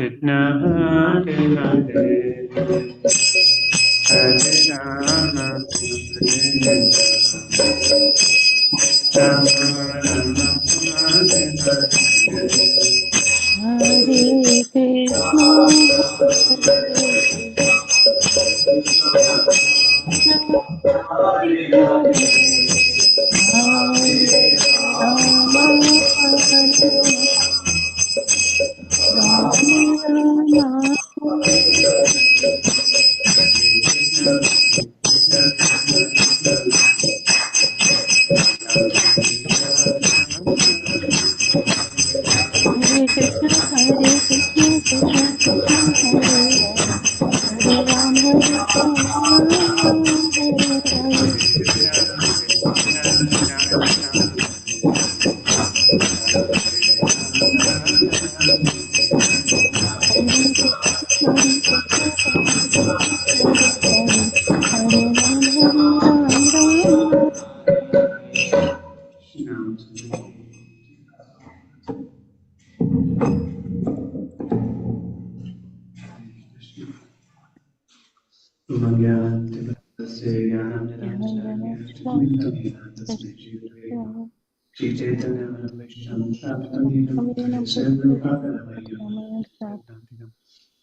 Krishna, Hare Hare, Hare Rama, Hare Rama, Rama Hare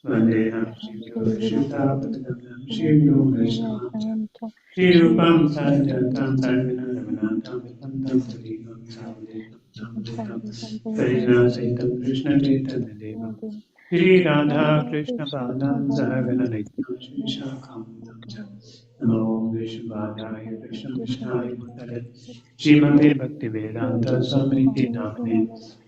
Vandeham Śrīrūpam Sarjapur Road Krishna Chaitanya Deva Shri Radha Krishna Padam Sahagana Namo Vishvadaya Krishna Vishnaya Bhutale Srimate Bhakti Vedanta Swamriti Namane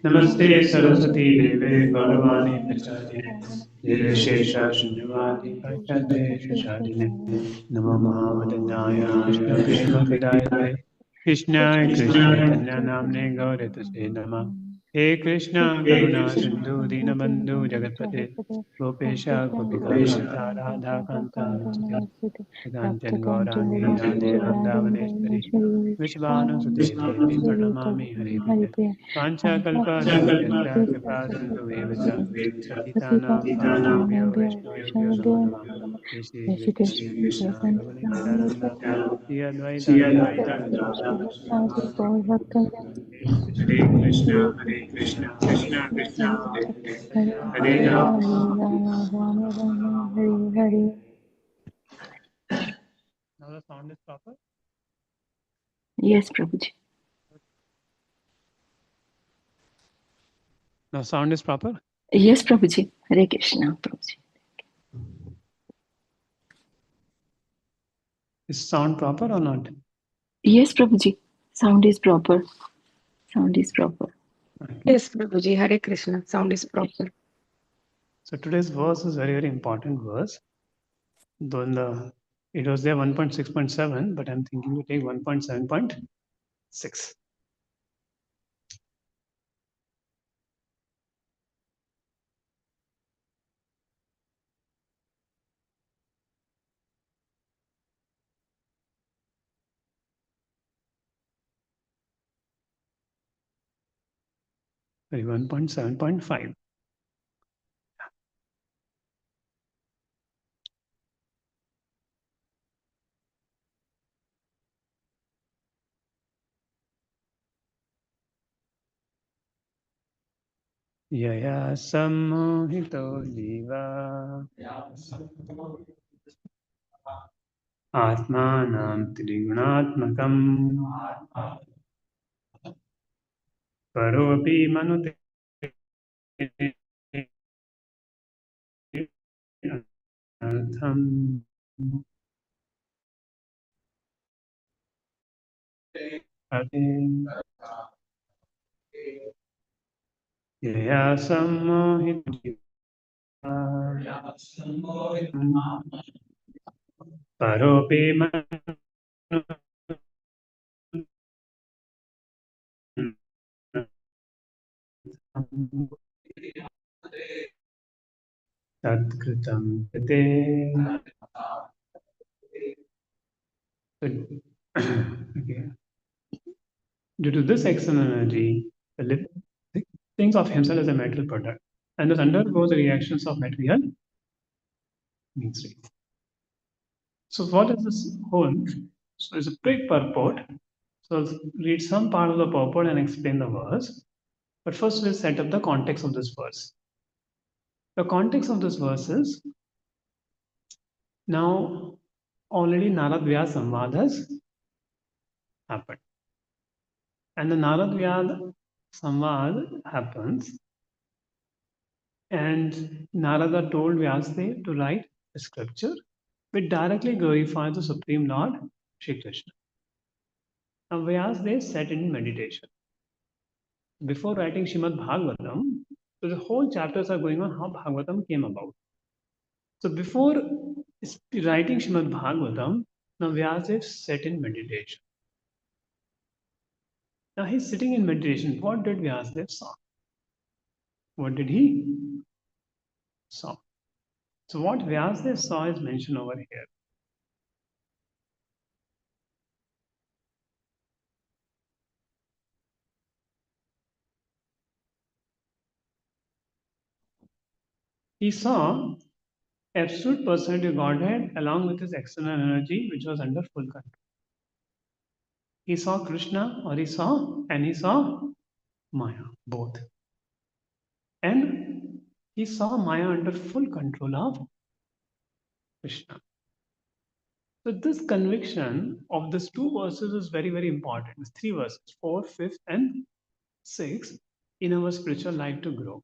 Namaste Saraswati Deve Gauravani Prachadine Nirvishesha Shunyavadi Prachade Shashadine Namo Mahamadanyaya Krishna Prema Pradayate Krishna Krishna Chaitanya Namne Gauratase Nama He Krishna Karuna Sindhu Dinabandhu Jagatpate Gopesha Gopika Kanta Radha Kanta Vedantan Gaurani Radhe Vrindavaneshwari Vishvanu Sute Devi Pranamami Hari Priya Pancha Kalpa Tarubhyascha Kripa Sindhu Evacha Patitanam Pavanebhyo Vaishnavebhyo Namo Namah Shri Krishna Krishna Prabhu Nityananda Shri Advaita Gadadhara Hare Krishna Krishna Krishna Hare Rama Now the sound is proper? Yes, Prabhuji. Now sound is proper? Yes, Prabhuji. Hare Krishna, Prabhuji. Is sound proper or not? Yes, Prabhuji. Sound is proper. Sound is proper. Okay. Yes, Prabhuji. Hare Krishna. Sound is proper. So today's verse is very, very important verse. Though it was there 1.6.7, but I'm thinking to take 1.7.6. Sorry, 1.7.5. Yaya sammohito jiva atmanam trigunatmakam paropi manute artham Yaya sammohito jiva paropi manute Tatkritam Kate. Okay. Due to this external energy, the living thinks of himself as a material product. and this undergoes the reactions of material means. So what is this whole? So it's a big purport. So I'll read some part of the purport and explain the verse. But first we'll set up the context of this verse. The context of this verse is now already Narad Vyas Samvad has happened. And the Narad Vyas Samvad happens, and Narada told Vyasadeva to write a scripture which directly glorifies the Supreme Lord Shri Krishna. Now Vyasadeva sat in meditation. Before writing Śrīmad-Bhāgavatam, so the whole chapters are going on how Bhagavatam came about. So before writing Śrīmad-Bhāgavatam, now Vyasadeva sat in meditation. Now he's sitting in meditation. What did Vyasadeva saw? What did he saw? So what Vyasadeva saw is mentioned over here. He saw absolute personality of Godhead along with his external energy, which was under full control. He saw Krishna, or he saw Maya, both. And he saw Maya under full control of Krishna. So this conviction of these two verses is very, very important. It's three verses, 4, 5, and 6, in our spiritual life to grow.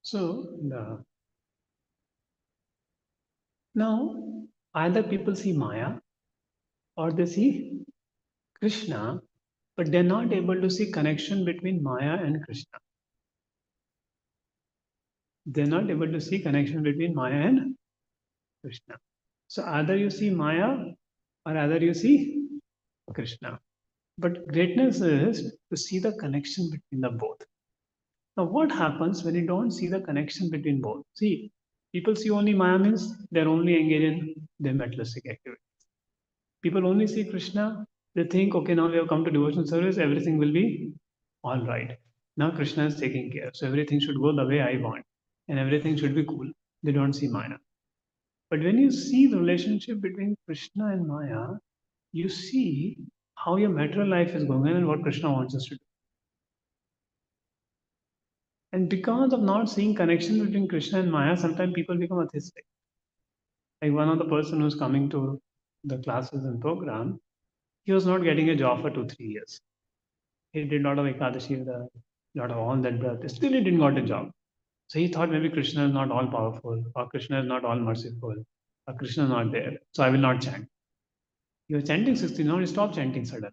So now either people see Maya or they see Krishna, but they're not able to see connection between Maya and Krishna. They're not able to see connection between Maya and Krishna. So either you see Maya or either you see Krishna. But greatness is to see the connection between the both. Now, what happens when you don't see the connection between both? See, people see only Maya means they're only engaged in their materialistic activity. People only see Krishna, they think, okay, now we have come to devotional service, everything will be all right. Now Krishna is taking care, so everything should go the way I want, and everything should be cool. They don't see Maya. But when you see the relationship between Krishna and Maya, you see how your material life is going on and what Krishna wants us to do. And because of not seeing connection between Krishna and Maya, sometimes people become atheistic. Like one of the person who's coming to the classes and program, he was not getting a job for 2-3 years. He did a lot of Ekadashi, a lot of all that breath. Still, he didn't got a job. So he thought maybe Krishna is not all powerful, or Krishna is not all merciful, or Krishna is not there. So I will not chant. He was chanting 16, now he stopped chanting suddenly.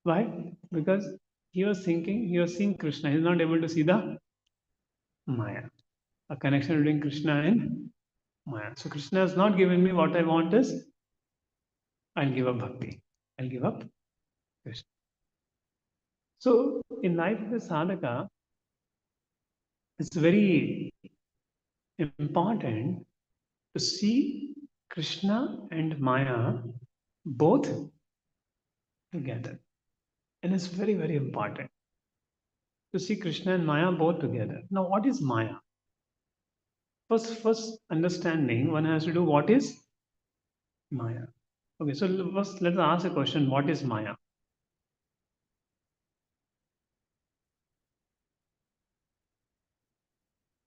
Why? Because he was seeing Krishna. He's not able to see the Maya, a connection between Krishna and Maya. So Krishna has not given me what I want is, I'll give up bhakti. I'll give up Krishna. So in life of a sadhaka, it's very important to see Krishna and Maya both together. And it's very, very important to see Krishna and Maya both together. Now, what is Maya? First understanding, one has to do what is Maya. Okay, so first let's ask a question, what is Maya?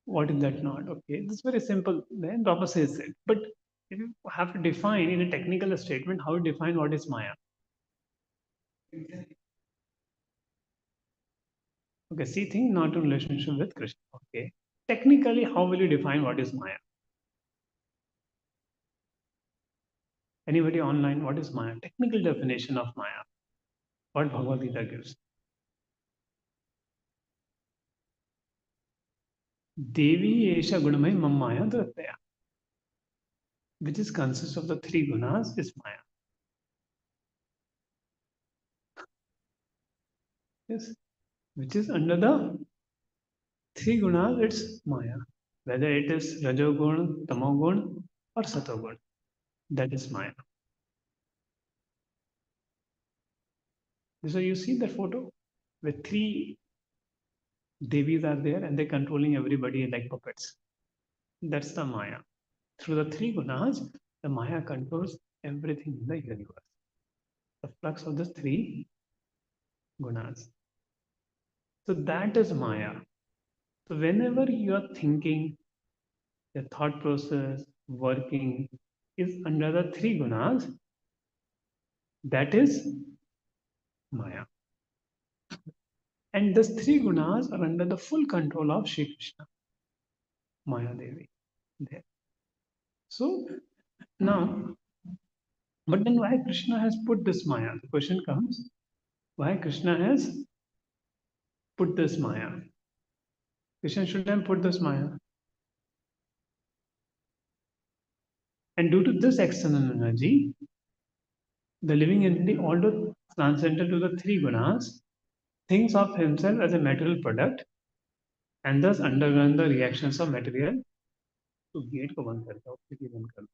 What is that not? Okay, this is very simple. Then Prabhupada says it. But if you have to define in a technical statement, how to define what is Maya? Okay, see thing not in relationship with Krishna. Okay. Technically, how will you define what is Maya? Anybody online, what is Maya? Technical definition of Maya. What Bhagavad Gita gives. Devi Esha Gunamai Mammaya Drataya, which is consists of the three gunas, is Maya. Yes, which is under the three gunas, it's Maya. Whether it is Rajogun, Tamogun, or Satogun, that is Maya. So you see that photo with three Devis are there and they're controlling everybody like puppets. That's the Maya. Through the three gunas, the Maya controls everything in the universe. The flux of the three gunas. So that is Maya. So whenever you are thinking, the thought process, working is under the three gunas, that is Maya. And these three gunas are under the full control of Shri Krishna, Maya Devi. There. So now, but then why Krishna has put this Maya? The question comes, why Krishna has put this Maya? Krishna should have put this Maya. And due to this external energy, the living entity, although transcendental to the three gunas, thinks of himself as a material product and thus undergoes the reactions of material. तो gate को बंद करता हूँ, खिड़की बंद कर दो,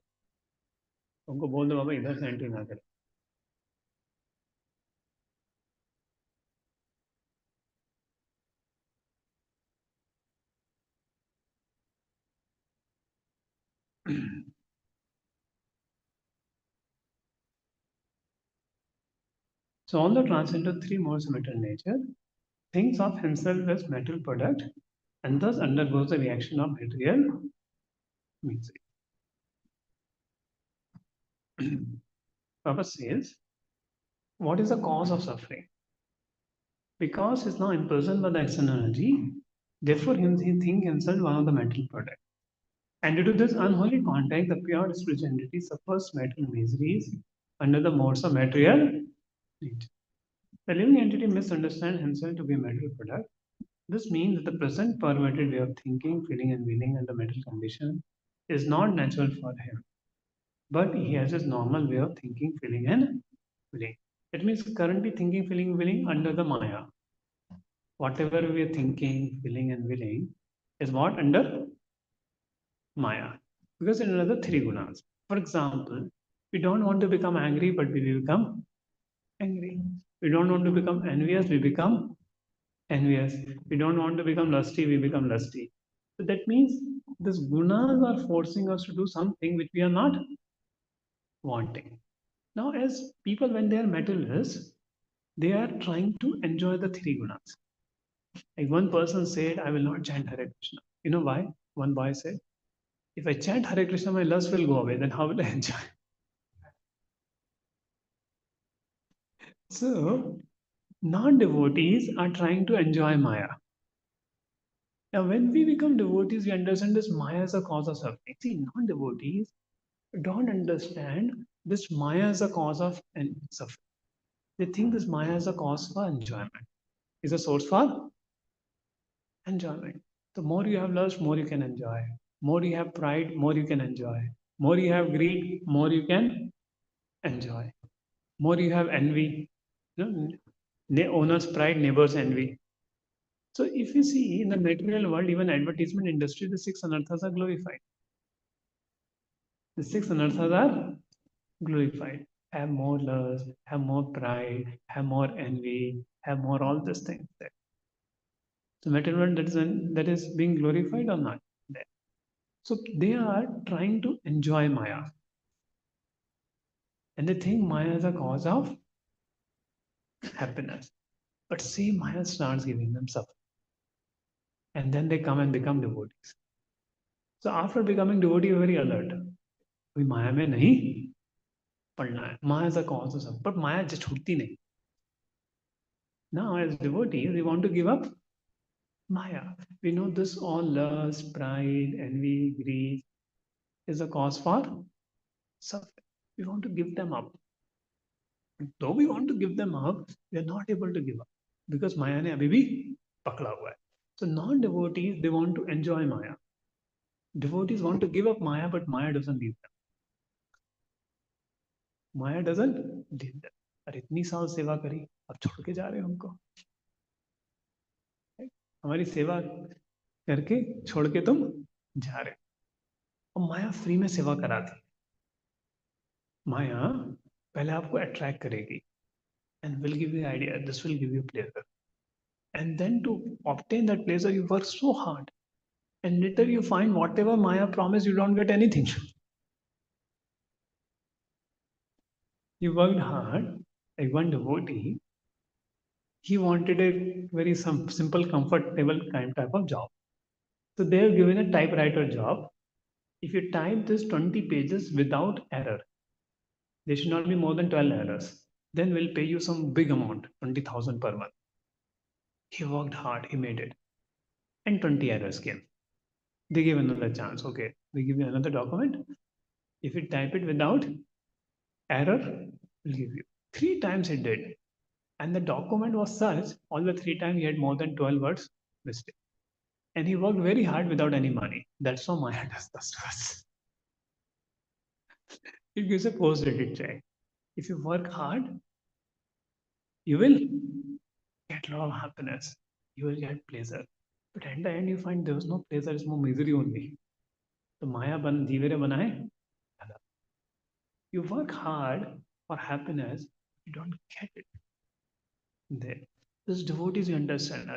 उनको बोल दो बाबा इधर से एंट्री ना करें. So all the transcendental three modes of material nature thinks of himself as material product and thus undergoes the reaction of material music. Papa says, what is the cause of suffering? Because he's now imprisoned by the external energy, therefore he thinks himself one of the material product. And due to this unholy contact, the pure spiritual entity suffers material miseries under the modes of material nature. The living entity misunderstands himself to be a material product. This means that the present perverted way of thinking, feeling, and willing under material condition is not natural for him. But he has his normal way of thinking, feeling, and willing. It means currently thinking, feeling, willing under the Maya. Whatever we are thinking, feeling, and willing is what under Maya. Because in another three gunas. For example, we don't want to become angry, but we become angry. We don't want to become envious, we become envious. We don't want to become lusty, we become lusty. So that means these gunas are forcing us to do something which we are not wanting. Now, as people, when they are materialists, they are trying to enjoy the three gunas. Like one person said, I will not chant Hare Krishna. You know why? One boy said, if I chant Hare Krishna, my lust will go away. Then how will I enjoy? So, non-devotees are trying to enjoy Maya. Now, when we become devotees, we understand this Maya is a cause of suffering. See, non-devotees don't understand this Maya is a cause of suffering. They think this Maya is a cause for enjoyment, is a source for enjoyment. The more you have lust, more you can enjoy. More you have pride, more you can enjoy. More you have greed, more you can enjoy. More you have envy, owner's pride, neighbor's envy. So if you see in the material world, even advertisement industry, the six anarthas are glorified. The six anarthas are glorified. Have more lust, have more pride, have more envy, have more all these things there. So material world that is being glorified or not there. So they are trying to enjoy Maya. And they think Maya is a cause of happiness. But see, Maya starts giving them suffering. And then they come and become devotees. So after becoming devotee, you're very alert. कोई माया में नहीं पढ़ना है. Maya is a cause of suffering. But Maya just छूटती नहीं. Now as devotees, we want to give up Maya. We know this all lust, pride, envy, greed is a cause for suffering. We want to give them up. Though we want to give them up, we are not able to give up. Because Maya ने अभी भी पकड़ा हुआ है. So non-devotees, they want to enjoy Maya. Devotees want to give up Maya, but Maya doesn't leave them. Maya doesn't leave them. अरे इतनी साल सेवा करी, अब छोड़ के जा रहे हो हमको. हमारी सेवा करके छोड़ के तुम जा रहे हो. और माया फ्री में सेवा कराती. माया पहले आपको अट्रैक्ट करेगी and will give you idea. This will give you pleasure. And then to obtain that pleasure, you work so hard. And later you find whatever Maya promised, you don't get anything. You worked hard, like one devotee, he wanted a very simple, comfortable kind type of job. So they have given a typewriter job. If you type this 20 pages without error, there should not be more than 12 errors. Then we'll pay you some big amount, 20,000 per month. He worked hard, he made it. And 20 errors came. They gave another chance. Okay, we give you another document. If you type it without error, we'll give you. 3 times he did. And the document was such, all the 3 times he had more than 12 words mistake. And he worked very hard without any money. That's how Maya does this to us. It gives a post-credit check. If you work hard, you will get a lot of happiness. You will get pleasure. But at the end, you find there was no pleasure, it's more misery only. So Maya jivere banaye. You work hard for happiness, you don't get it. There. This devotees, you understand,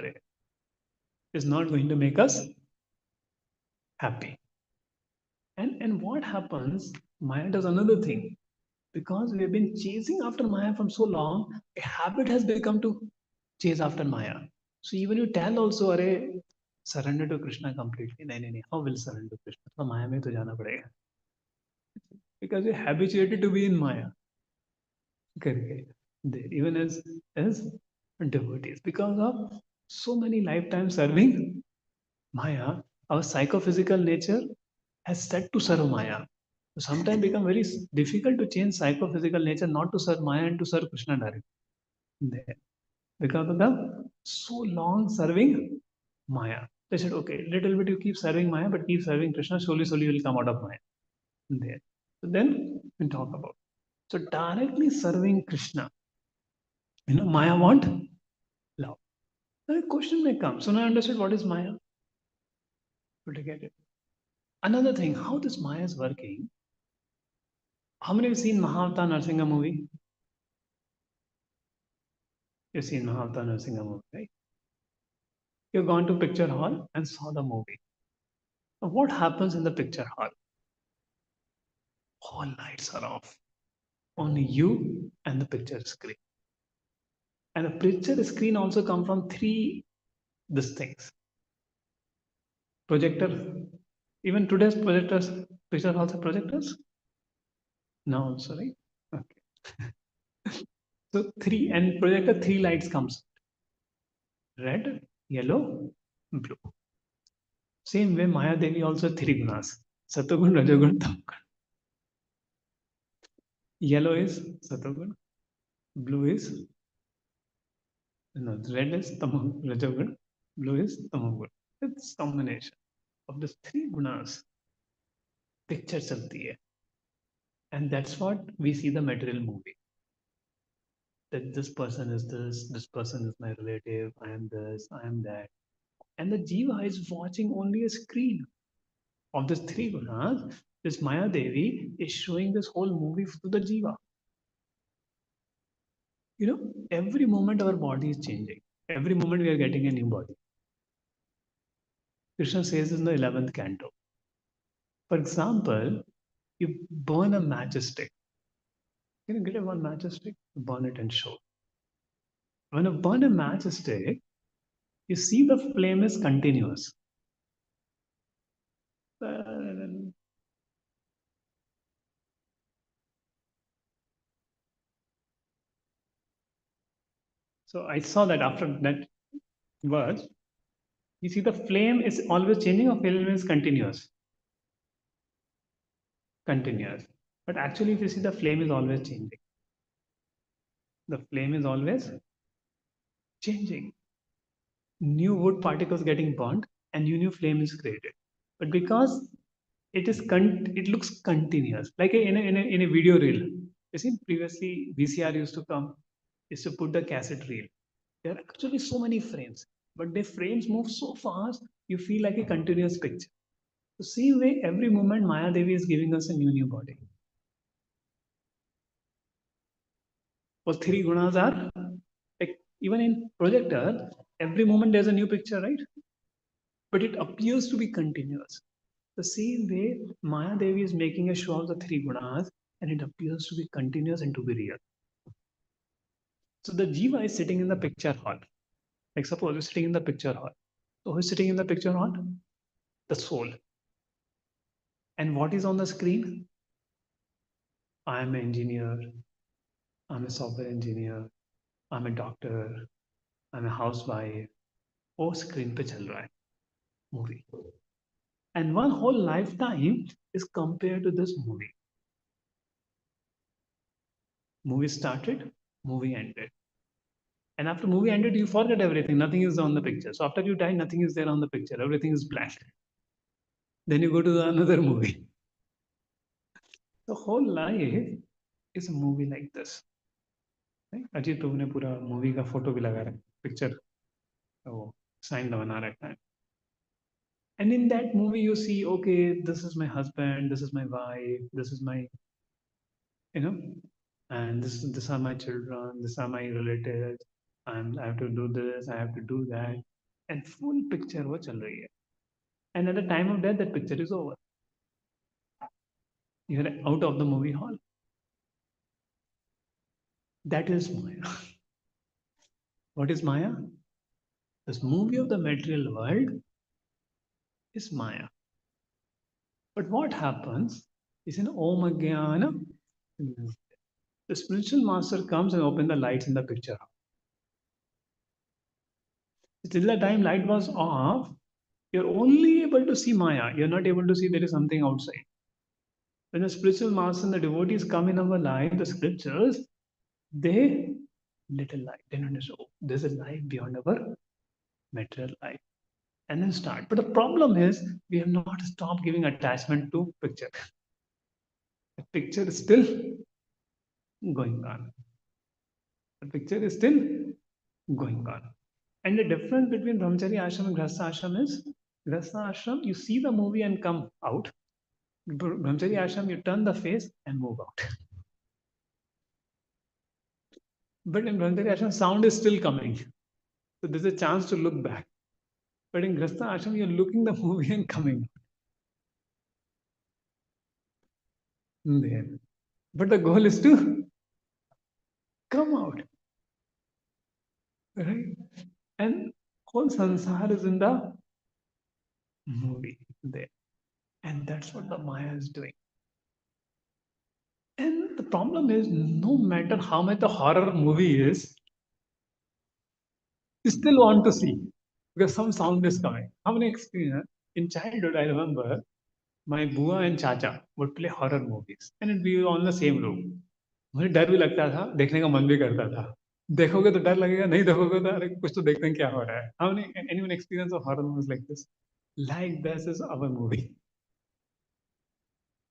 is not going to make us happy. And what happens? Maya does another thing. Because we have been chasing after Maya from so long, a habit has become to chase after Maya. So even you tell also, surrender to Krishna completely. No. How will surrender to Krishna? So Maya mein to jana padega. Because you're habituated to be in Maya. Even as devotees. Because of so many lifetimes serving Maya, our psychophysical nature has set to serve Maya. So sometimes become very difficult to change psychophysical nature, not to serve Maya and to serve Krishna directly. There. Because of the so long serving Maya. They said, okay, little bit you keep serving Maya, but keep serving Krishna, slowly you will come out of Maya. There. So then we talk about. So directly serving Krishna. Maya want love. Then a question may come. So now I understood what is Maya. But to get it. Another thing, how this Maya is working. How many have seen Mahavata Narsinga movie? You've seen Mahavata Narsinga movie, right? You've gone to picture hall and saw the movie. Now what happens in the picture hall? All lights are off. Only you and the picture screen. And the picture screen also come from 3 these things. Projector. Even today's projectors, picture halls have projectors? No, also, right? Okay. So 3 and projector 3 lights comes. Red, yellow, blue. Same way Maya Devi also 3 gunas. Satogun, Rajogun, Tamagun. Yellow is Satogun, blue is red is Rajogun, blue is Tamagun. It's combination of these 3 gunas. Picture chalti hai. And that's what we see the material movie. That this person is this person is my relative, I am this, I am that. And the Jiva is watching only a screen of these 3 gunas. This Maya Devi is showing this whole movie to the Jiva. Every moment our body is changing. Every moment we are getting a new body. Krishna says in the 11th canto. For example, you burn a matchstick. Can you get a one matchstick? Burn it and show. When you burn a matchstick, you see the flame is continuous. So I saw that after that verse, you see the flame is always changing or flame is continuous? Continuous. But actually, if you see the flame is always changing. The flame is always changing. new wood particles getting burnt and new flame is created. But because it looks continuous, like in a video reel. You see, previously VCR used to come, used to put the cassette reel. There are actually so many frames, but the frames move so fast, you feel like a continuous picture. The same way, every moment Maya Devi is giving us a new body. Or three gunas are like even in projector, every moment there's a new picture, right? But it appears to be continuous. The same way, Maya Devi is making a show of the three gunas, and it appears to be continuous and to be real. So the jiva is sitting in the picture hall. Like suppose you're sitting in the picture hall. So who's sitting in the picture hall? The soul. And what is on the screen? I am an engineer. I'm a software engineer. I'm a doctor. I'm a housewife. वो screen पे चल रहा है movie. And one whole lifetime is compared to this movie. Movie started, movie ended. And after movie ended, you forget everything. Nothing is on the picture. So after you die, nothing is there on the picture. Everything is blank. Then you go to another movie. The whole life is a movie like this. Right? Ajit प्रभु ने पूरा movie का photo भी लगा रखा है, picture वो sign बना रखा है. And in that movie, you see, okay, this is my husband, this is my wife, this is my, you know, and these are my children, these are my relatives, and I have to do this, I have to do that, and full picture वो चल रही है. And at the time of death, that picture is over. You are out of the movie hall. That is Maya. What is Maya? This movie of the material world is Maya. But what happens is in Om Agyana, the spiritual master comes and opens the lights in the picture. Till the time light was off, you're only able to see Maya. You're not able to see there is something outside. When the spiritual master and the devotees come in our life, the scriptures, they little light. Then understand, oh, there's a life beyond our material life. And then start. But the problem is we have not stopped giving attachment to picture. The picture is still going on. The picture is still going on. And the difference between Brahmachari ashram and Grihastha ashram is Grihastha ashram, you see the movie and come out. Brahmachari ashram, you turn the face and move out. But in Brahmachari ashram, sound is still coming. So there's a chance to look back. But in Grihastha ashram, you're looking the movie and coming there. But the goal is to come out. Right? And whole sansar is in the movie there. And that's what the Maya is doing. And the problem is, no matter how much the horror movie is, you still want to see because some sound is coming. How many experience? In childhood, I remember my bua and chacha would play horror movies and it'd be on the same room. मुझे डर भी लगता था, देखने का मन भी करता था. देखोगे तो डर लगेगा, नहीं देखोगे तो अरे कुछ तो देखते हैं क्या हो रहा है. How many anyone experience of horror movies like this? Like this is our movie.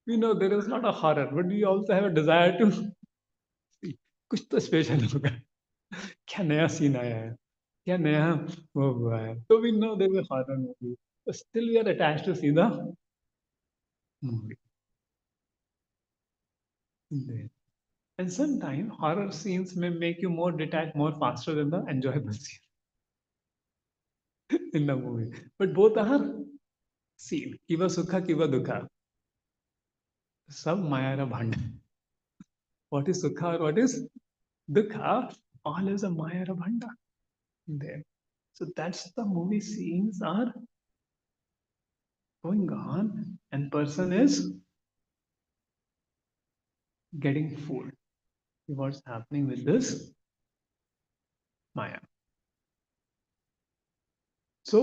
We know there is not a horror, but we also have a desire to see. कुछ तो स्पेशल होगा. क्या नया सीन आया है, क्या नया वो हुआ है. So we know there is a horror movie, but still we are attached to see the movie. And sometimes horror scenes may make you more detached more faster than the enjoyable scene in the movie. But both are seen. Kiva sukha, kiva dukha. Sab Maya bhand. What is sukha or what is dukha? All is a Maya bhanda there. So that's the movie scenes are going on, and person is getting fooled. What's happening with this Maya? So,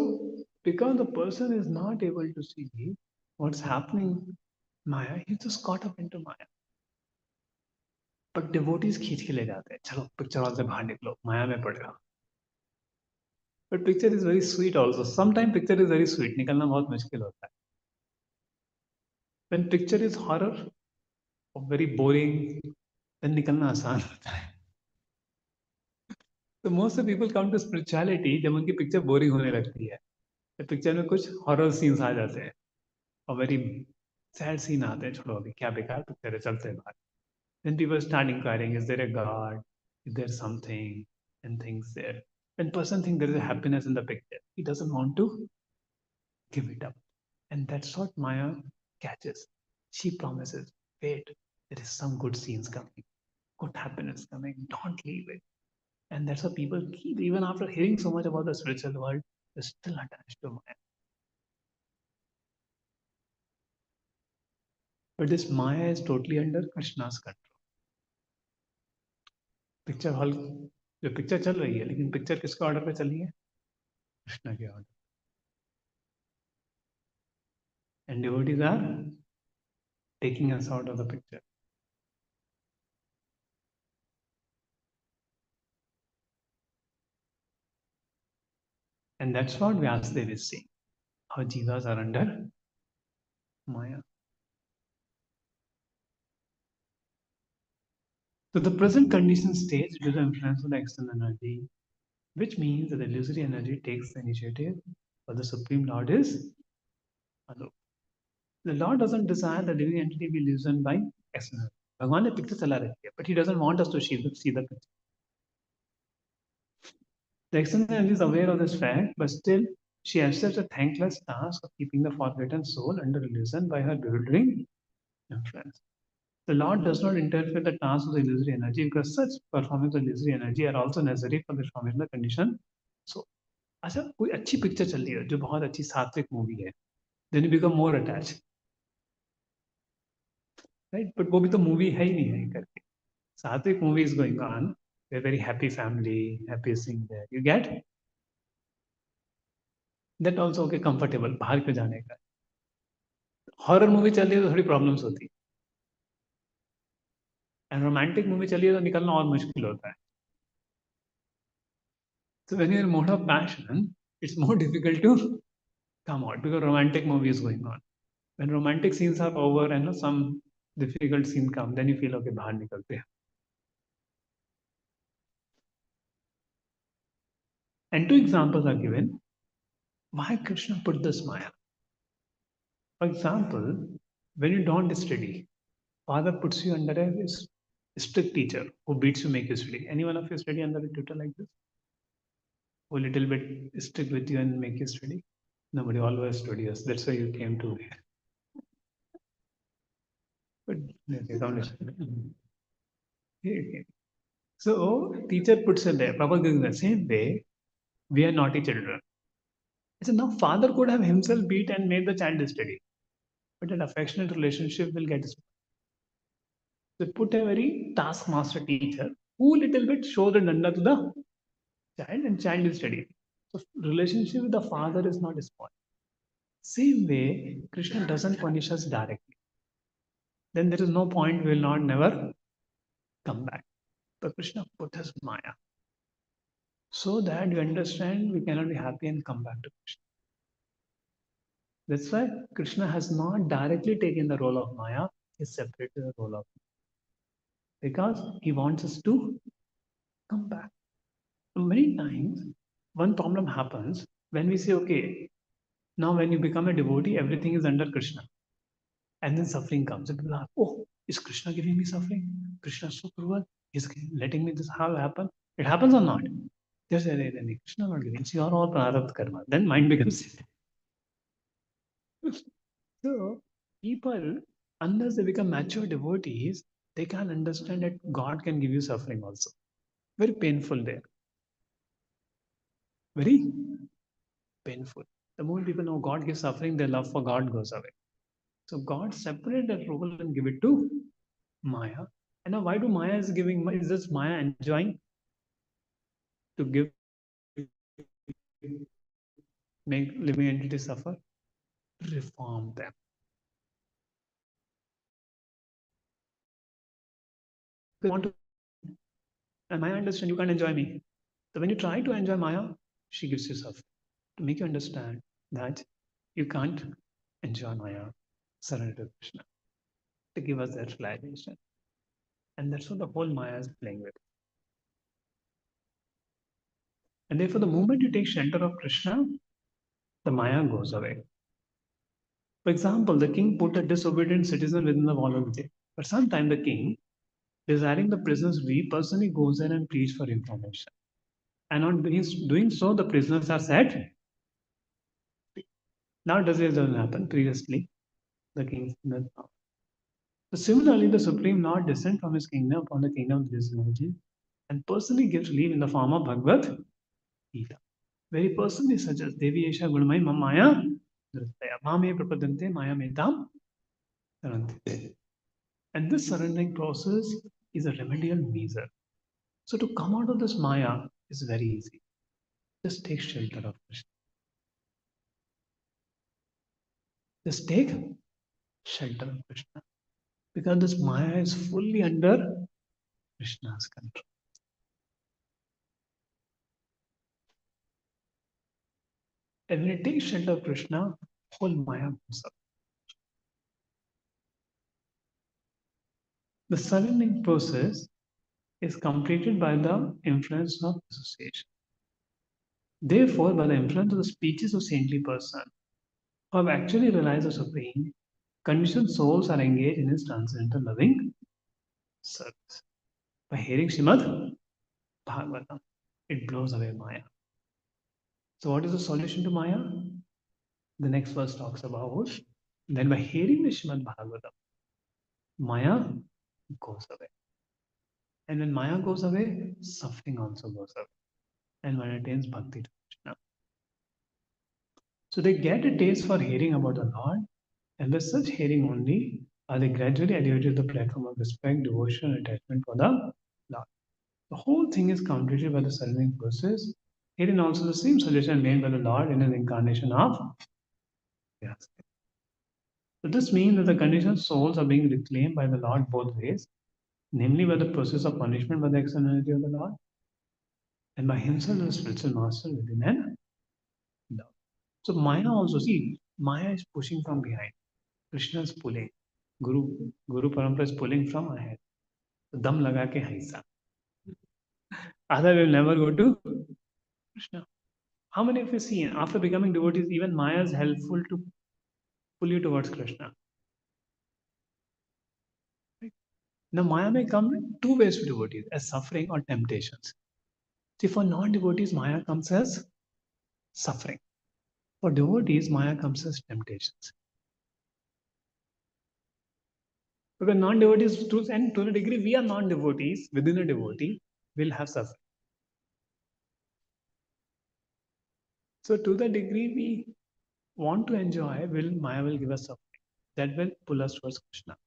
because the person is not able to see what's happening Maya, he's just caught up into Maya. But devotees खींच के ले जाते हैं, चलो picture hall से बाहर निकलो, माया में पड़ जाओ. But picture is very sweet also. Sometimes picture is very sweet. निकलना बहुत मुश्किल होता है. When picture is horror or very boring, then निकलना आसान होता है. So most of the people come to spirituality जब उनकी picture boring होने लगती है. तो picture में कुछ horror scenes आ जाते हैं और very sad scene आते हैं. छोड़ो अभी क्या बेकार picture है, चलते हैं बाहर. Then people start inquiring, is there a God? Is there something? And things there. When person thinks there is a happiness in the picture, he doesn't want to give it up. And that's what Maya catches. She promises, wait, there is some good scenes coming, good happiness coming, don't leave it. And that's why people keep, even after hearing so much about the spiritual world, they're still attached to Maya. But this Maya is totally under Krishna's control. Picture hall जो picture चल रही है, लेकिन picture किसके order पे चल रही है? कृष्णा के order. And devotees are taking us out of the picture. And that's what Vyasadeva is saying. How jivas are under Maya. So the present condition states due to the influence of the external energy, which means that the illusory energy takes the initiative, but the Supreme Lord is aloof. The Lord doesn't desire the living entity be illusioned by external. भगवान ने picture चला रखी है, but he doesn't want us to see the picture. The external energy is aware of this fact, but still she accepts the thankless task of keeping the forgotten soul under illusion by her bewildering influence. The Lord does not interfere with the task of the illusory energy because such performance of illusory energy are also necessary for the formation of the condition. So, अच्छा कोई अच्छी picture चल रही है जो बहुत अच्छी सात्विक मूवी है, then you become more attached, right? But वो भी तो मूवी है ही नहीं है करके. Sattvic movie is going on, a very happy family, happy scene there. You get that also okay, comfortable बाहर क्यों जाने का. हॉरर मूवी चल रही है तो थोड़ी प्रॉब्लम्स होती है, एंड रोमांटिक मूवी चली है तो निकलना और मुश्किल होता है. So when you're in mode of passion, it's more difficult to come out because romantic movie is going on. When romantic scenes are over and some difficult scene come, then you feel okay, बाहर निकलते हैं. And two examples are given why Krishna put this Maya. For example, when you don't study, father puts you under a strict teacher who beats you, make you study. Any one of you study under a tutor like this? Who a little bit strict with you and make you study? Nobody, always studious. That's why you came to me. But okay. So teacher puts it there. Prabhupada in the same way, we are naughty children. So now father could have himself beat and made the child study, but an affectionate relationship will get spoiled. So put a very taskmaster teacher who little bit show the danda to the child and child is studying. So relationship with the father is not spoiled. Same way, Krishna doesn't punish us directly. Then there is no point, we will not never come back. But Krishna put us Maya so that we understand we cannot be happy and come back to Krishna. That's why Krishna has not directly taken the role of Maya, he separated the role of Maya. Because he wants us to come back. So many times, one problem happens when we say, okay, now when you become a devotee, everything is under Krishna. And then suffering comes. And people ask, oh, is Krishna giving me suffering? Krishna is so cruel. He's letting me this how happen. It happens or not? They say, Krishna not giving. See, you are all prarabdha karma. Then mind becomes so people, unless they become mature devotees, they can't understand that God can give you suffering also. Very painful there. Very painful. The moment people know God gives suffering, their love for God goes away. So God separated that role and give it to Maya. And now why do Maya is giving, is this Maya enjoying to give, make living entities suffer? Reform them. You want to, and Maya understand you can't enjoy me. So when you try to enjoy Maya, she gives you suffering to make you understand that you can't enjoy Maya, surrender to Krishna, to give us that realization. And that's what the whole Maya is playing with. And therefore, the moment you take shelter of Krishna, the Maya goes away. For example, the king put a disobedient citizen within the wall of the jail. But sometimes the king, desiring the prisoners free, personally goes there and pleads for information. And on doing so, the prisoners are set free. Now, does it doesn't happen? Previously, the king does not. So similarly, the Supreme Lord descends from his kingdom upon the kingdom of this energy and personally gives relief in the form of Bhagavad Gita. Very personally suggests Devi Esha Gurmai Mamaya Dhrustaya Mame Prapadante Maya Metam Sarante. And this surrendering process is a remedial measure. So to come out of this Maya is very easy. Just take shelter of Krishna. Just take shelter of Krishna. Because this Maya is fully under Krishna's control. And when you take shelter of Krishna, whole Maya goes up. The surrendering process is completed by the influence of association. Therefore, by the influence of the speeches of saintly person who have actually realized the Supreme, conditioned souls are engaged in his transcendental loving service. By hearing Śrīmad-Bhāgavatam, it blows away Maya. So, what is the solution to Maya? The next verse talks about. Then, by hearing the Śrīmad-Bhāgavatam, Maya goes away. And when Maya goes away, suffering also goes away. And one attains bhakti to Krishna. So they get a taste for hearing about the Lord, and with such hearing only are they gradually elevated to the platform of respect, devotion, and attachment for the Lord. The whole thing is completed by the surrendering process. Herein also the same suggestion made by the Lord in his incarnation of Yes. So this means that the conditioned souls are being reclaimed by the Lord both ways, namely by the process of punishment by the externality of the Lord, and by himself as spiritual master within and love. So Maya also, see, Maya is pushing from behind. Krishna is pulling. Guru Parampara is pulling from ahead. So dam laga ke haisa. Other will never go to Krishna. How many of you seen after becoming devotees, even Maya is helpful to pull you towards Krishna? Right? Now Maya may come in two ways for devotees, as suffering or temptations. See, for non-devotees, Maya comes as suffering. For devotees, Maya comes as temptations. Because non-devotees, and to a degree, we are non-devotees, within a devotee, will have suffering. So to the degree we want to enjoy, Maya will give us suffering. That will pull us towards Krishna.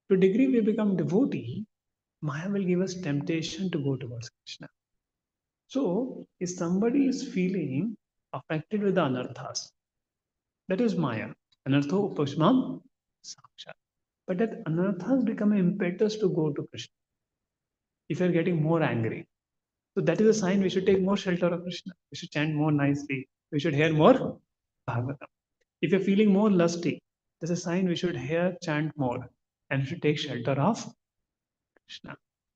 To the degree we become devotee, Maya will give us temptation to go towards Krishna. So if somebody is feeling affected with the anarthas, that is Maya. Anartho upashmam sakshat. But that anarthas become an impetus to go to Krishna. If you are getting more angry, so that is a sign we should take more shelter of Krishna. We should chant more nicely. We should hear more Bhagavatam. If you're feeling more lusty, there's a sign we should hear, chant more, and we should take shelter of Krishna.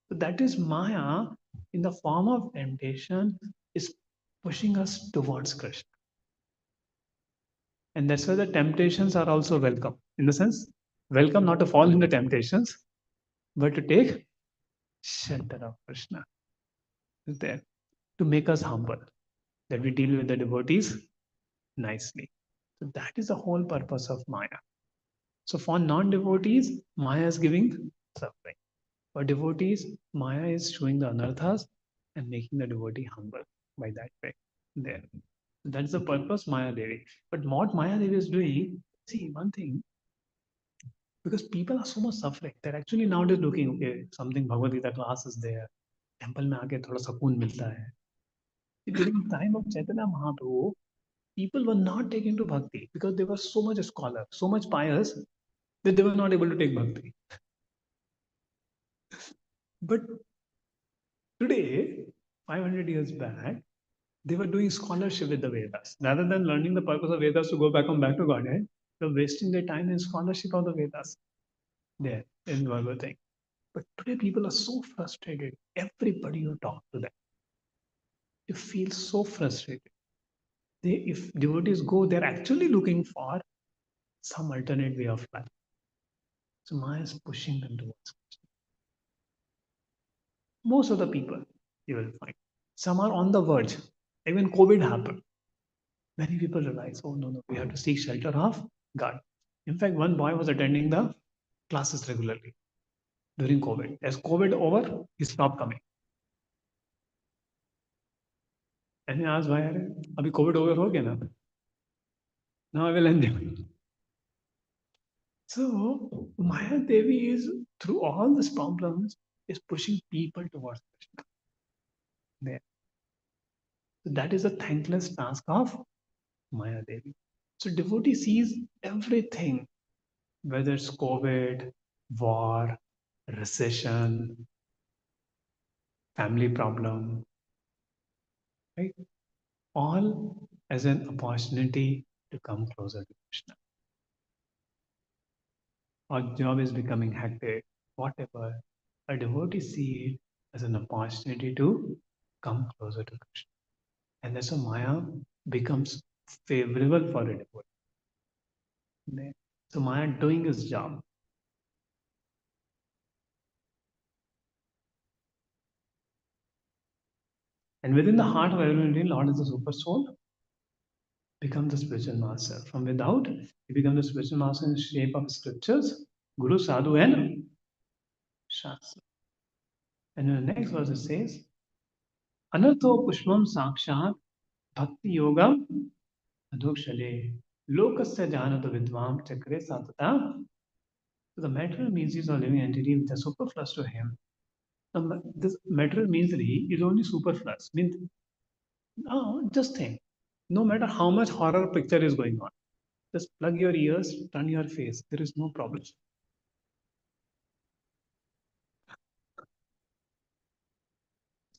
So that is Maya in the form of temptation is pushing us towards Krishna. And that's why the temptations are also welcome. In the sense, welcome not to fall into temptations, but to take shelter of Krishna. Is there to make us humble, that we deal with the devotees nicely. So that is the whole purpose of Maya. So for non-devotees, Maya is giving suffering. For devotees, Maya is showing the anarthas and making the devotee humble by that way. There. That's the purpose Maya Devi. But what Maya Devi is doing, see one thing, because people are so much suffering, they're actually nowadays looking, okay, something Bhagavad Gita class is there, temple में आके थोड़ा सकून मिलता है. During the time of Chaitanya Mahaprabhu, people were not taken to bhakti because they were so much scholar, so much pious that they were not able to take bhakti. But today, 500 years back, They were doing scholarship with the Vedas. Rather than learning the purpose of Vedas to go back to Godhead, they were wasting their time in scholarship of the Vedas there in Bhagavatam. But today people are so frustrated. Everybody you talk to them, you feel so frustrated. If devotees go, they're actually looking for some alternate way of life. So Maya is pushing them towards Krishna. Most of the people you will find. Some are on the verge. Like when COVID happened, many people realize, oh no, we have to seek shelter of God. In fact, one boy was attending the classes regularly during COVID. As COVID over, he stopped coming. And he asked, why? Abhi COVID over ho gaya na? Now I will enjoy. So Maya Devi is, through all these problems, is pushing people towards Krishna. There. So that is a thankless task of Maya Devi. So devotee sees everything, whether it's COVID, war, recession, family problem, right? All as an opportunity to come closer to Krishna. Our job is becoming hectic, whatever. A devotee sees it as an opportunity to come closer to Krishna. And that's why Maya becomes favorable for a devotee. So Maya doing his job. And within the heart of every Lord is the super soul, becomes the spiritual master. From without, he becomes the spiritual master in the shape of scriptures, Guru, Sadhu, and Shastra. And in the next verse it says, Anartho Pushpam Sakshat Bhakti Yogam Adhokshale Lokasya Janata Vidvam Chakre Satata. So the material means is a living entity which is superfluous to him. This material misery is only superfluous. Means, just think, no matter how much horror picture is going on, just plug your ears, turn your face. There is no problem.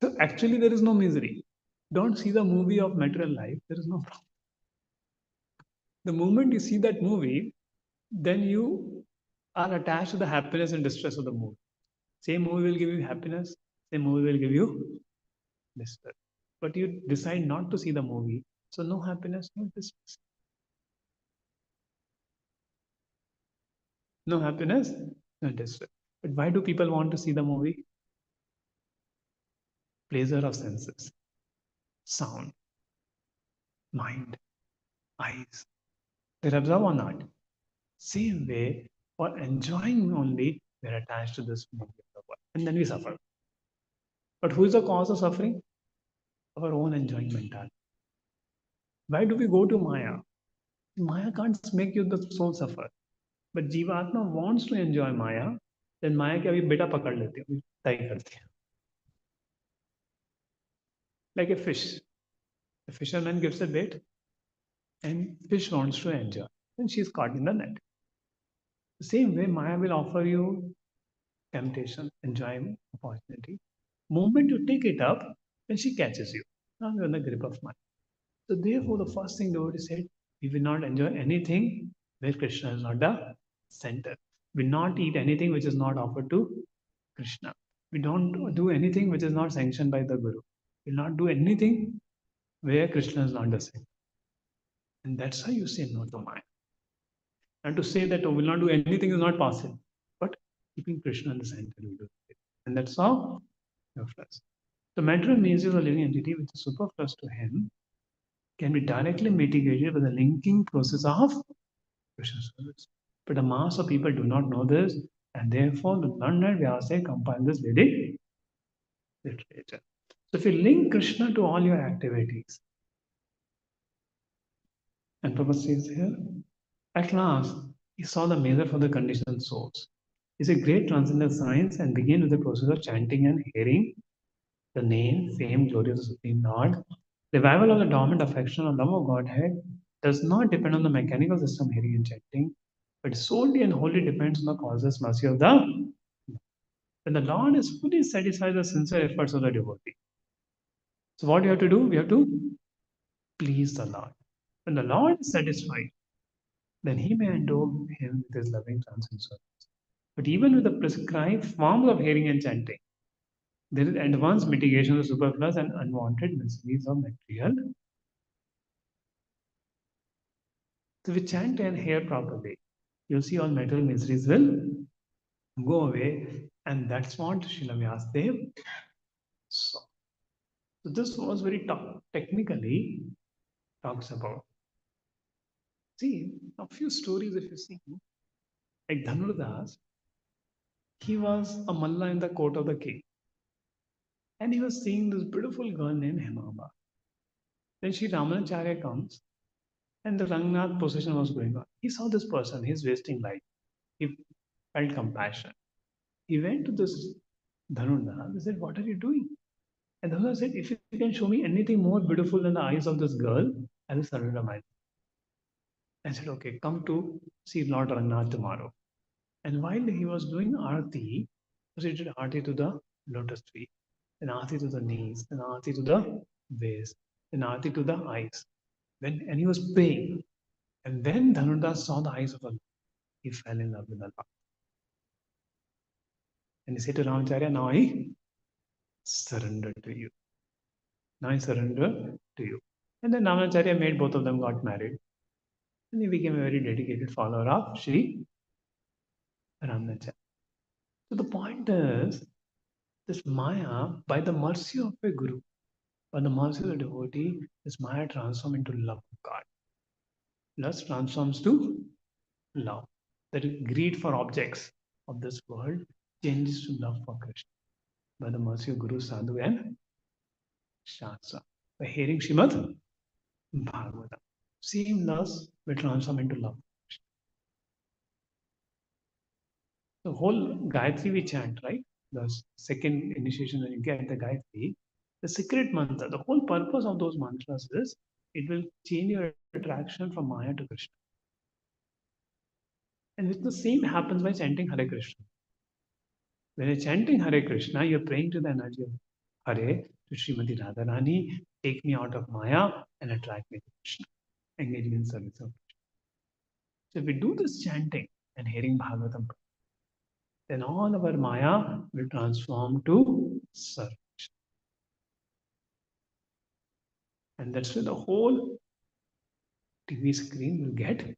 So actually, there is no misery. Don't see the movie of material life. There is no problem. The moment you see that movie, then you are attached to the happiness and distress of the movie. Same movie will give you happiness. Same movie will give you distress. But you decide not to see the movie. So no happiness, no distress. No happiness, no distress. But why do people want to see the movie? Pleasure of senses, sound, mind, eyes. They absorb or not. Same way, for enjoying only, we're attached to this movie of the world. And then we suffer. But who is the cause of suffering? Our own enjoying mentality. Why do we go to Maya? Maya can't make you the soul suffer. But Jivatma wants to enjoy Maya, then Maya के अभी बेटा पकड़ लेते हैं, तय करते हैं. Like a fish. The fisherman gives a bait and fish wants to enjoy. Then she is caught in the net. The same way Maya will offer you temptation, enjoyment, opportunity. Moment you take it up, then she catches you. Now you're in the grip of Maya. So therefore, the first thing the Devotee said, we will not enjoy anything where Krishna is not the center. We will not eat anything which is not offered to Krishna. We don't do anything which is not sanctioned by the Guru. We will not do anything where Krishna is not the center. And that's how you say no to Maya. And to say that we will not do anything is not possible. But keeping Krishna in the center, we do it. And that's how you're first. The material means is a living entity which is superfluous to him can be directly mitigated by the linking process of Krishna service. But the mass of people do not know this, and therefore the learned Vyasa compiled this Vedic literature. So if you link Krishna to all your activities, and Prabhupada says here, at last he saw the measure for the conditioned souls. It's a great transcendental science and begin with the process of chanting and hearing the name, fame, glory of the Supreme Lord. Revival of the dormant affection or love of Godhead does not depend on the mechanical system hearing and chanting, but solely and wholly depends on the causeless mercy of the. When the Lord is fully satisfied with the sincere efforts of the devotee. So what you have to do? We have to please the Lord. When the Lord is satisfied, then he may endow him with his loving transcendent service. But even with the prescribed forms of hearing and chanting, there is advanced mitigation of superfluous and unwanted miseries of material. So we chant and hear properly, you'll see all material miseries will go away, and that's what Srila Vyasadeva saw. So this was very technically talks about. See, a few stories if you see, like Dhanurdas, he was a malla in the court of the king, and he was seeing this beautiful girl named Hemaba. Then Sri Ramanacharya comes, and the Rangnath procession was going on. He saw this person, he's wasting life. He felt compassion. He went to this Dhanurdas. He said, "What are you doing?" And Dhanurdas said, "If you can show me anything more beautiful than the eyes of this girl, I will surrender myself." I said, "Okay, come to see Lord Rangnath tomorrow." And while he was doing Aarti, he did Aarti to the lotus tree, then Aarti to the knees, then Aarti to the waist, then Aarti to the eyes. And he was praying. And then Dhanurdas saw the eyes of Allah. He fell in love with Allah. And he said to Ramacharya, "Now I surrender to you. Now I surrender to you." And then Ramacharya made both of them got married. And he became a very dedicated follower of Sri Ramanacharya. So the point is, this Maya, by the mercy of a Guru, by the mercy of the devotee, this Maya transforms into love of God. Lust transforms to love. That is greed for objects of this world changes to love for Krishna. By the mercy of Guru, Sadhu and Shastra. By hearing Śrīmad-Bhāgavatam. Same lust will transform into love. The whole Gayatri we chant, right? The second initiation when you get the Gayatri, the secret mantra, the whole purpose of those mantras is it will change your attraction from Maya to Krishna. And the same happens by chanting Hare Krishna. When you're chanting Hare Krishna, you're praying to the energy of Hare, to Srimati Radharani, take me out of Maya and attract me to Krishna. Engaging in service of Krishna. So if we do this chanting and hearing Bhagavatam, then all our Maya will transform to service. And that's why the whole TV screen will get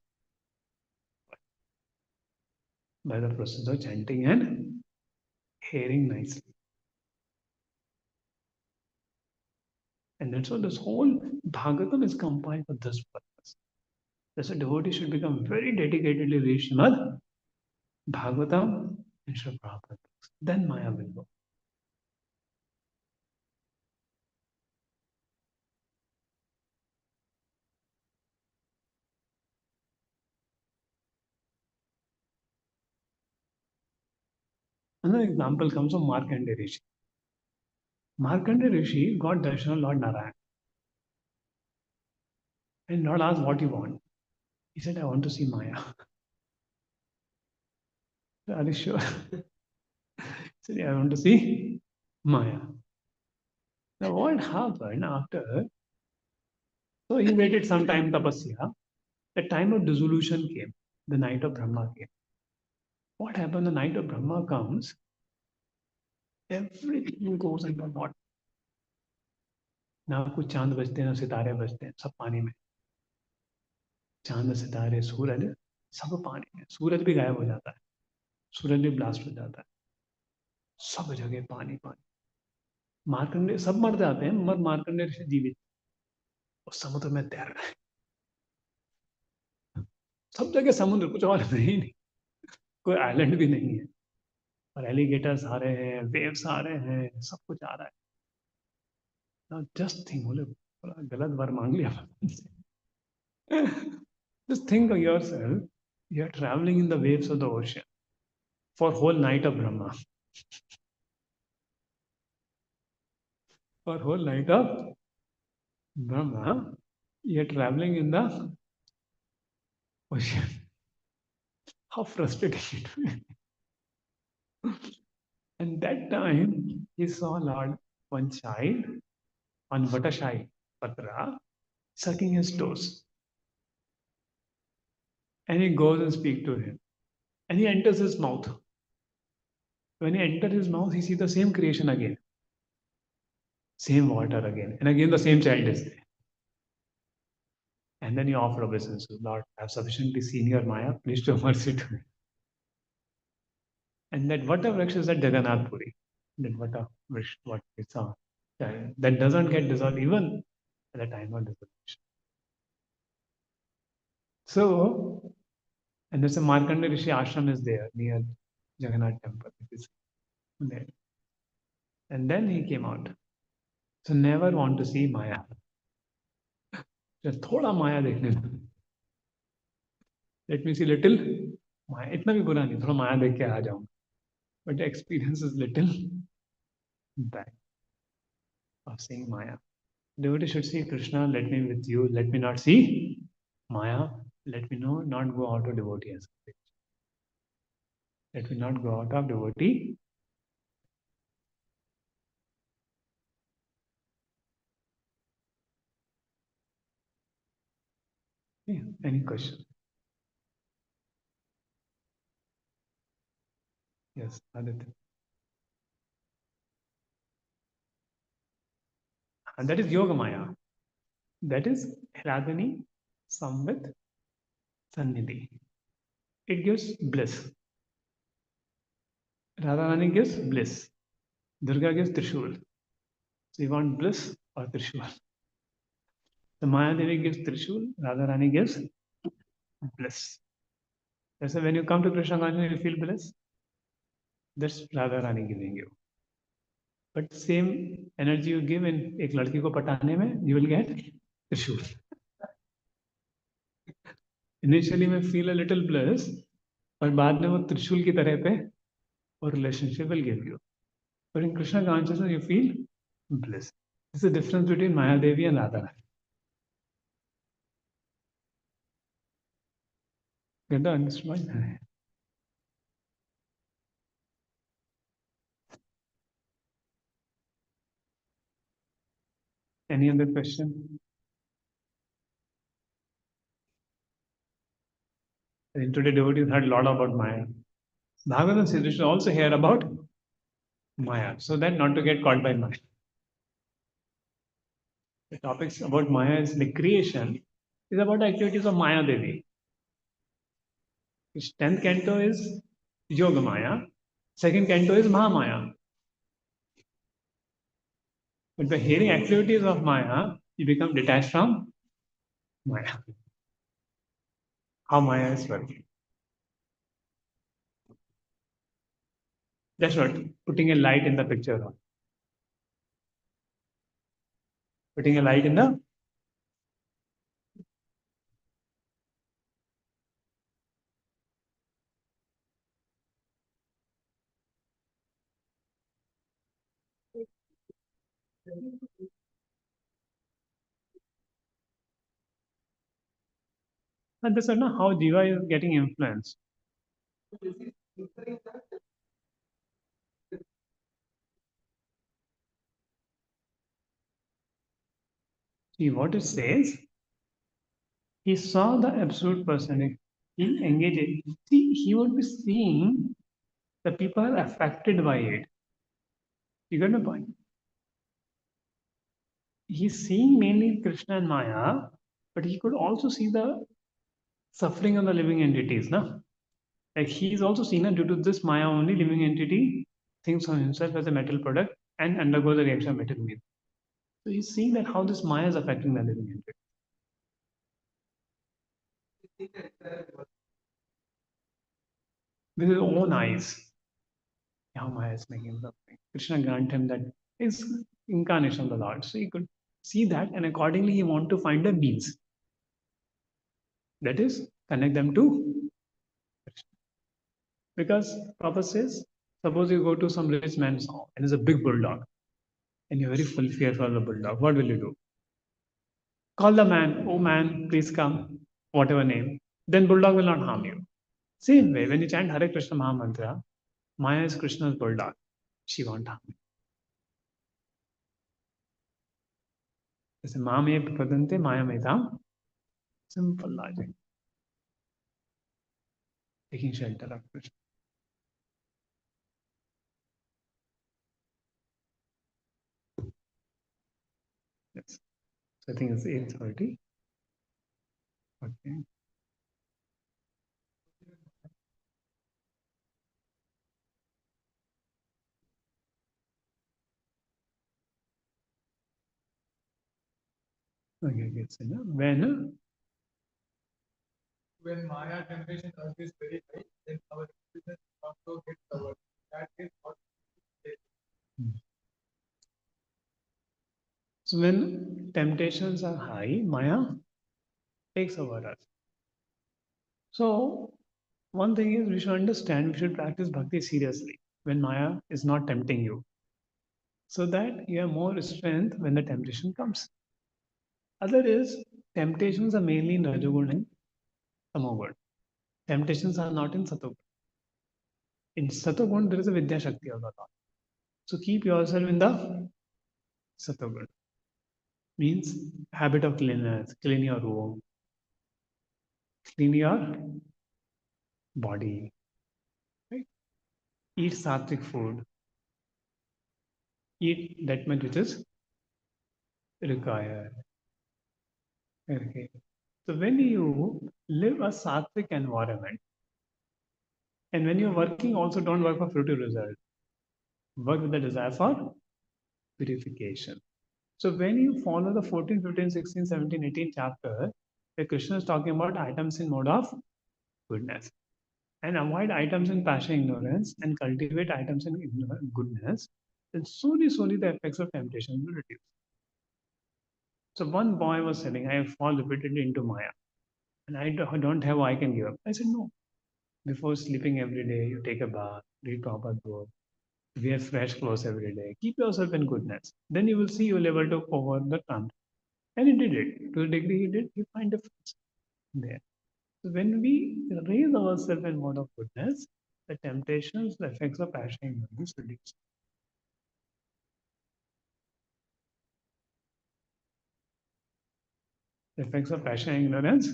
by the process of chanting and hearing nicely. And that's why this whole Bhagavatam is compiled for this purpose. That's why devotee should become very dedicatedly read Śrīmad Bhagavatam and Śrīla Prabhupāda. Then Maya will go. Another example comes from Markandeya Rishi. Markandeya Rishi got darshan of Lord Narayan. And Lord asked, "What do you want?" He said, "I want to see Maya." Are you sure? He said, "Yeah, I want to see Maya." Now what happened after? So he waited some time, tapasya. The time of dissolution came. The night of Brahma came. What happened? The night of Brahma comes. Everything goes into water. ना कुछ चांद बजते हैं ना सितारे बजते हैं, सब पानी में. चांद सितारे सूरज सब पानी में. सूरज भी गायब हो जाता है, सूरज भी ब्लास्ट हो जाता है, सब जगह पानी पानी. मार्कंडेय सब मर जाते हैं मगर मार्कंडेय ऋषि जीवित और समुद्र में तैर रहे हैं. सब जगह समुद्र, कुछ और नहीं, कोई आइलैंड भी नहीं है. और एलिगेटर्स आ रहे हैं, वेव्स आ रहे हैं, सब कुछ आ रहा है. Now just think, बोले गलत वर मांग लिया. Just think of yourself, you are traveling in the waves of the ocean for whole night of Brahma. For whole night of Brahma, you are traveling in the ocean. How frustrating it will be. And that time, he saw Lord, one child on Vatashai Patra, sucking his toes. And he goes and speaks to him. And he enters his mouth. When he enters his mouth, he sees the same creation again. Same water again. And again the same child is there. And then you offer obeisance. Lord, I have sufficiently seen your Maya. Please show mercy to me. And that Vata Vriksha is at Jagannath Puri. That Vata Vriksha, what we saw, that doesn't get dissolved even at the time of dissolution. So, and there's a Markandeya Rishi ashram is there near Jagannath temple. It is there. And then he came out. So never want to see Maya. Just thoda Maya dekhne do. Let me see little Maya. Itna bhi bura nahi, thoda Maya dekh ke aa jaऊंगा. But the experience is little bad of seeing Maya. Devotee should see Krishna, let me with you, let me not see Maya, let me not go out of devotee as a let me not go out of devotee. Yeah, any question? Yes, Aditya. And that is Yoga Maya. That is Radhani Samvit Sannidhi. It gives bliss. Radharani gives bliss. Durga gives Trishul. So you want bliss or Trishul? The Maya Devi gives Trishul, Radharani gives bliss. That's why when you come to Krishna consciousness, you feel bliss. That's Radharani giving you. But same energy you give in एक लड़की को पटाने में, you will get Trishul. Initially may feel a little bliss, और बाद में वो त्रिशूल की तरह पे और relationship will give you. But in Krishna consciousness, you feel bliss. This is the difference between Maya Devi and Radharani. Get the understanding? Any other question? And today devotees heard a lot about Maya. Bhagavatam says we should also hear about Maya, so that not to get caught by Maya. The topics about Maya is like creation is about the activities of Maya Devi. His 10th canto is Yoga Maya, 2nd canto is Mahamaya. But by hearing activities of Maya, you become detached from Maya. How Maya is working. That's what putting a light in the picture. Putting a light in the and this is not how Jiva is getting influenced. See what it says. He saw the absolute person. He engaged. See, he would be seeing the people are affected by it. You get my point? He's seeing mainly Krishna and Maya, but he could also see the suffering of the living entities. No? Like he's also seen that due to this Maya only living entity thinks of himself as a metal product and undergoes the reaction of metal meat. So he's seeing that how this Maya is affecting the living entity. With his own eyes, how Maya is making suffering. Krishna grant him that is incarnation of the Lord. So he could see that, and accordingly he want to find a means. That is, connect them to Krishna. Because Prabhupada says, suppose you go to some rich man's house and there's a big bulldog, and you're very fearful of the bulldog. What will you do? Call the man, oh man, please come, whatever name. Then bulldog will not harm you. Same way, when you chant Hare Krishna Maha Mantra, Maya is Krishna's bulldog. She won't harm you. जैसे मामे प्रपदन्ते मायामेताम, simple logic, taking shelter of Krishna. Yes. So I think it's 8:30. Okay. Okay, it's enough. When Maya temptation urge is very high, then our experience also gets covered. That is what it is. So when temptations are high, Maya takes over us. So one thing is we should understand, we should practice bhakti seriously when Maya is not tempting you, so that you have more strength when the temptation comes. Other is temptations are mainly in Rajagun and Tamogun. Temptations are not in Satogun. In Satogun, there is a Vidya Shakti of the Lord. So keep yourself in the Satogun. Means habit of cleanliness, clean your room, clean your body, right? Eat sattvic food, eat that much which is required. Okay. So when you live a sattvic environment, and when you're working, also don't work for fruity result. Work with the desire for purification. So when you follow the 14, 15, 16, 17, 18 chapter, where Krishna is talking about items in mode of goodness, and avoid items in passion ignorance and cultivate items in goodness, then slowly the effects of temptation will reduce. So one boy was saying, I fall repeatedly into Maya, and I don't have, I can give up. I said, no. Before sleeping every day, you take a bath, read Prabhupada book, wear fresh clothes every day, keep yourself in goodness. Then you will see you will able to over the trump. And he did it. To the degree he did, he find difference there. So when we raise ourselves in mode of goodness, the temptations, the effects of passion is reduced. The effects of passion and ignorance.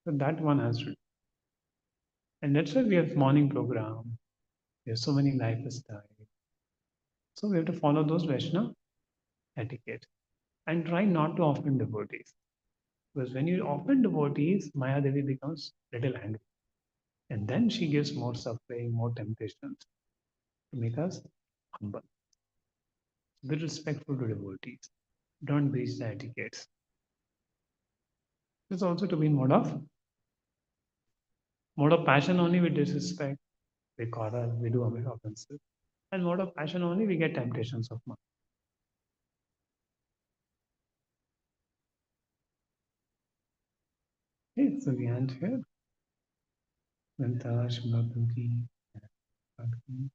So that one has to do. And that's why we have morning program. We have so many lifestyles. So we have to follow those Vaishnava etiquette and try not to offend devotees. Because when you offend devotees, Maya Devi becomes little angry. And then she gives more suffering, more temptations to make us humble. Be respectful to devotees. Don't breach the etiquettes. It's also to be in mode of passion only we disrespect, we quarrel, we do offenses. And mode of passion only we get temptations of mind. Okay, so we end here. Vanta Shimla Prabhuji.